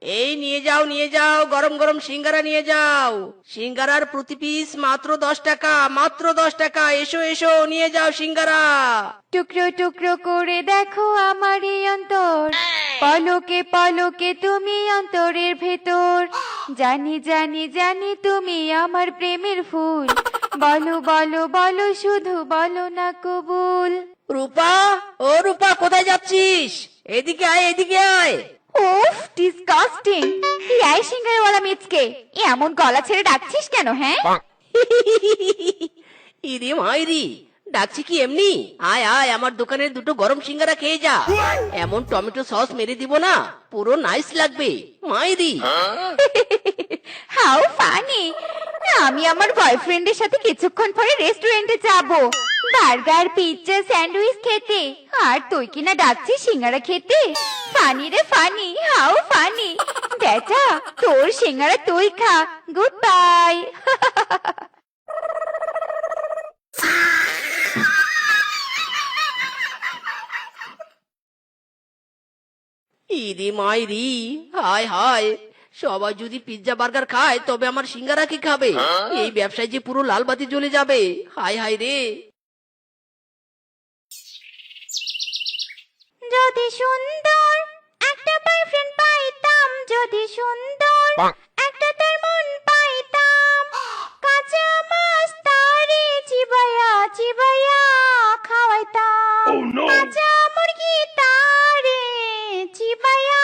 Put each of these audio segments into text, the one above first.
এই নিয়ে যাও গরম গরম সিঙ্গারা নিয়ে যাও। সিঙ্গারার প্রতি পিস মাত্র 10 টাকা, মাত্র 10 টাকা। এসো এসো নিয়ে যাও সিঙ্গারা। টুকরো টুকরো করে দেখো আমার এই অন্তর, পলকে পলকে তুমি অন্তরের ভেতর। জানি জানি জানি তুমি আমার প্রেমের ফুল, বলো বলো বলো শুধু বলো না কবুল। রূপা, ও রূপা, কোথায় যাচ্ছিস? এদিকে আয়, এদিকে আয়। উফ, ডিসগাস্টিং! এই সিঙ্গারওয়ালা মিচকে, এমন গলা ছেড়ে ডাকছিস কেন? হ্যাঁ, ইরে মাইরি, ডাকছি কি এমনি? আয় আয়, আমার দোকানের দুটো গরম সিঙ্গারা খেয়ে যা। এমন টমেটো সস মেরে দিব না, পুরো নাইস লাগবে মাইরি। How funny! আমি আমার বয়ফ্রেন্ডের সাথে কিছুক্ষণ পরে রেস্টুরেন্টে যাব বার্গার, পিৎজা, স্যান্ডউইচ খেতে, আর তুই কিনা ডাকছিস সিঙ্গারা খেতে। ফানি রে ফানি, হাউ ফানি! বেটা, তোর সিঙ্গারা তুই খা, গুড বাই। ইরে মাইরি, হায় হায়, সবাই যদি পিৎজা বার্গার খায় তবে আমার সিঙ্গারা কি খাবে? এই ব্যবসায় যে পুরো লাল বাতি জ্বলে যাবে। হায় হায় রে। যদি সুন্দর একটা বয়ফ্রেন্ড পাইতাম, যদি সুন্দর একটা তার মন পাইতাম, কাঁচা মাছ তারে চিবাইয়া চিবাইয়া খাওয়াইতাম, কাঁচা মুরগি তারে চিবাইয়া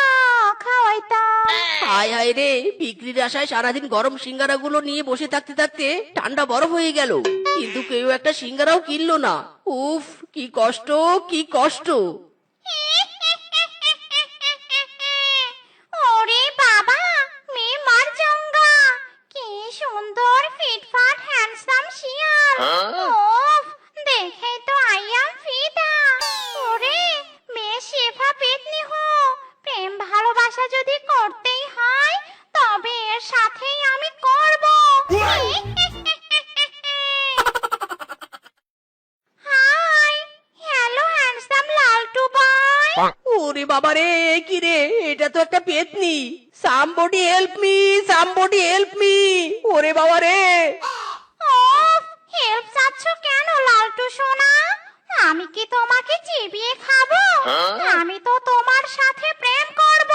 খাওয়াইতাম। হায় হায় রে, বিক্রির আশায় সারাদিন গরম সিঙ্গারা গুলো নিয়ে বসে থাকতে থাকতে ঠান্ডা বরফ হয়ে গেল, কিন্তু কেউ একটা সিঙ্গারাও কিনলো না। উফ, কি কষ্ট, কি কষ্ট। ওরে বাবা, মেয়ে মার জঙ্গা, কি সুন্দর ফিটফাট হ্যান্ডসাম শিয়াল। ওফ, দেখে তো আই অ্যাম ফিদা। ওরে মেয়ে শেফা পেতনি হো, প্রেম ভালোবাসা যদি করতেই হয় তবে এর সাথেই আমি করব। হাই, হ্যালো হ্যান্ডসাম লালটু বয়। ওরে বাবা রে, কি রে, এটা তো একটা পেতনি। Somebody help me, somebody help me. ওরে বাবা রে। ওফ, হেল্প চাচ্ছ কেন লালটু সোনা? আমি কি তোমাকে চিবিয়ে খাবো? আমি তো তোমার সাথে প্রেম করব।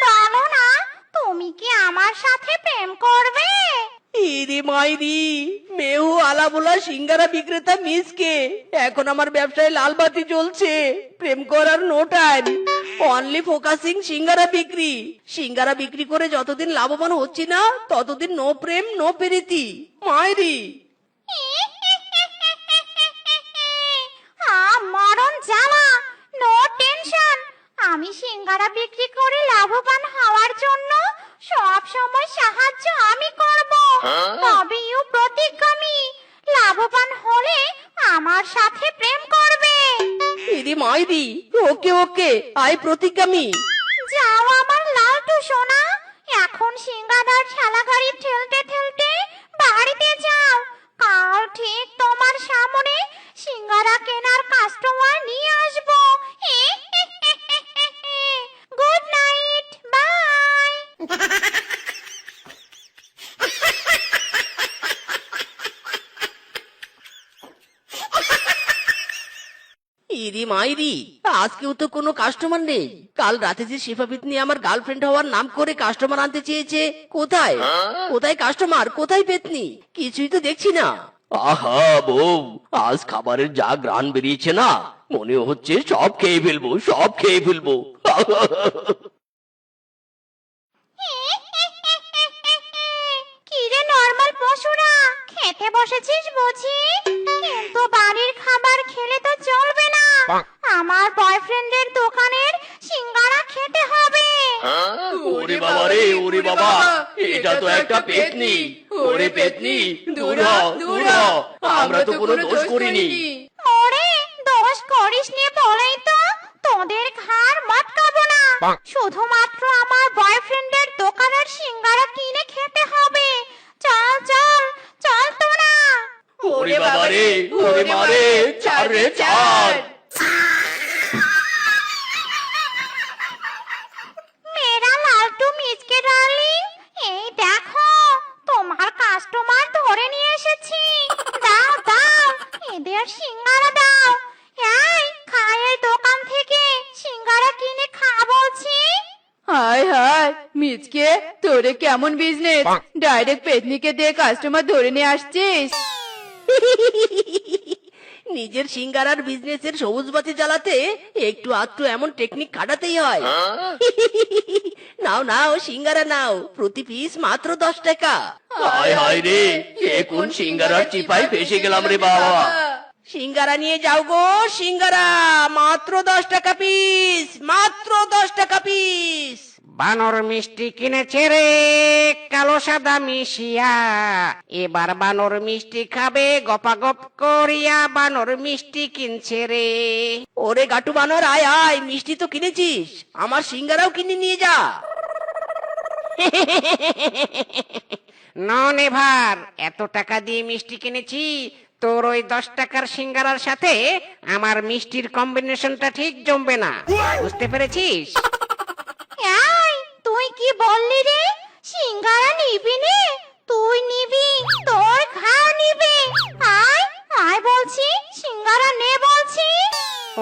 বলো না, তুমি কি আমার সাথে প্রেম করবে? ইরে মাইরি, মেহু আলাবোলা সিঙ্গারা বিক্রেতা মিসকে, এখন আমার ব্যবসায় লাল বাতি জ্বলছে। প্রেম করার নো টাইম, অনলি ফোকাসিং সিঙ্গারা বিক্রি। সিঙ্গারা বিক্রি করে যতদিন লাভবান হচ্ছি না ততদিন নো প্রেম নো প্রীতি মাইরি। মরণ জ্বালা, নো টেনশন। আমি সিঙ্গারা বিক্রি করে লাভবান হওয়ার জন্য সব সময় সাহায্য আমি করব। তবে ইউ প্রতিজ্ঞামি, লাভবান হলে আমার সাথে প্রেম করবে। ইরে মাইরি, ওকে ওকে, আই প্রতিজ্ঞামি। যাও আমার লালটু সোনা, এখন সিঙ্গারার ঠেলা গাড়ি ঠেলতে ঠেলতে বাড়িতে যাও। কাল ঠিক তোমার সামনে সিঙ্গারা কেনার কাস্টমার নিয়ে আসবো। Good night, bye. ইরি মাইরি, আজকেও তো কোনো কাস্টমার নেই। কাল রাতে যে শেফা পেতনি আমার গার্লফ্রেন্ড হওয়ার নাম করে কাস্টমার আনতে চেয়েছে, কোথায় কোথায় কাস্টমার, কোথায় পেতনি? কিছুই তো দেখছি না। আহা বউ, আজ খাবারের যা গ্রান বেরিয়েছে না, মনে হচ্ছে সব খেয়ে ফেলবো, সব খেয়ে ফেলবো। কিরে নরমাল পশুরা, খেতে বসেছিস বুঝি? কিন্তু বাড়ির খাবার খেলে তো চলবে না, আমার বয়ফ্রেন্ডের দোকানের সিঙ্গারা খেতে হবে। ওরে বাবা রে, ওরে বাবা, এটা তো একটা পেতনি। ওরে পেতনি, দূর হ, দূর হ, আমরা তো কোনো দোষ করিনি। ওরে, দোষ করিস নি বলেই তো তোদের ঘাড় মটকাবো না। শুধুমাত্র আমার বয়ফ্রেন্ডের দোকানের সিঙ্গারা কিনে খেতে হবে। চল চল চল তোরা। ওরে বাবা রে, ওরে মারে, ছাড় রে ছাড়। মেরা লালটু মিস হায় হায় মিচকে, তোরে কেমন বিজনেস, ডাইরেক্ট পেতনিকে দিয়ে কাস্টমার ধরে নিয়ে আসছিস। নিজের সিঙ্গারার বিজনেসের সবুজ বাতি জ্বালাতে একটু আধটু এমন টেকনিক খাটাতেই হয়। নাও নাও সিঙ্গারা নাও, প্রতি পিস মাত্র 10 টাকা। হায় হায় রে, এ কোন সিঙ্গারার চিপায় ফেসে গেলাম রে বাবা। সিঙ্গারা নিয়ে যাও গো, সিঙ্গারা মাত্র 10 টাকা পিস, মাত্র 10 টাকা পিস। বানর মিষ্টি কিনেছে রে কালো সাদা মিশিয়া, এবার বানর মিষ্টি খাবে গপাগপ করিয়া, বানর মিষ্টি কিনছে রে। ওরে গাটু বানর, আয় আয়, মিষ্টি তো কিনেছিস, আমার সিঙ্গারাও কিনে নিয়ে যা। নন এভার, এত টাকা দিয়ে মিষ্টি কিনেছি, তোর ওই 10 টাকার সিঙ্গারার সাথে আমার মিষ্টির কম্বিনেশনটা ঠিক জমবে না, বুঝতে পেরেছিস? এই, তুই কি বললি রে? সিঙ্গারা নিবি নে? তুই নিবি, তোর ঘাও নিবি। আয় আয় বলছি, সিঙ্গারা নে বলছি।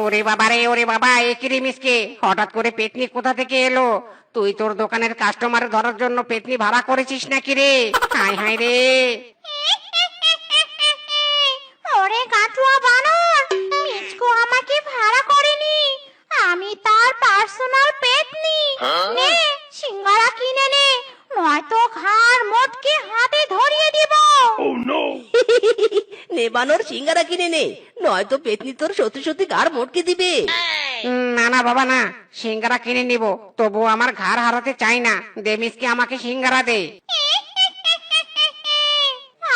ওরে বাবা রে, ওরে বাবা, একই রে মিসকে, হঠাৎ করে পেতনি কোথা থেকে এলো? তুই তোর দোকানের কাস্টমার ধরার জন্য পেতনি ভাড়া করেছিস নাকি রে? হায় হায় রে। ওরে কাটুয়া বানর, মিচকু আমাকে ভাড়া করেনি, আমি তার পার্সোনাল পেতনি। নে সিঙ্গারা কিনে নে, নয়তো ঘাড় মোটকে হাতে ধরিয়ে দিব। নে বানর, সিঙ্গারা কিনে নে, নয়তো পেতনি তোর সত্যি সত্যি গাড় মটকে দিবে। না না বাবা না, সিঙ্গারা কিনে নিব, তবু আমার ঘাড় হারাতে চাই না। দে মিসকে, আমাকে সিঙ্গারা দে।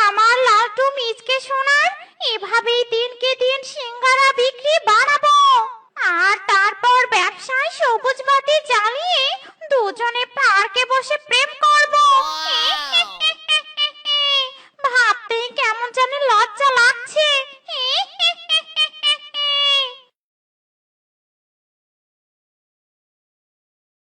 আমার লালটু মিচকে সোনার এভাবে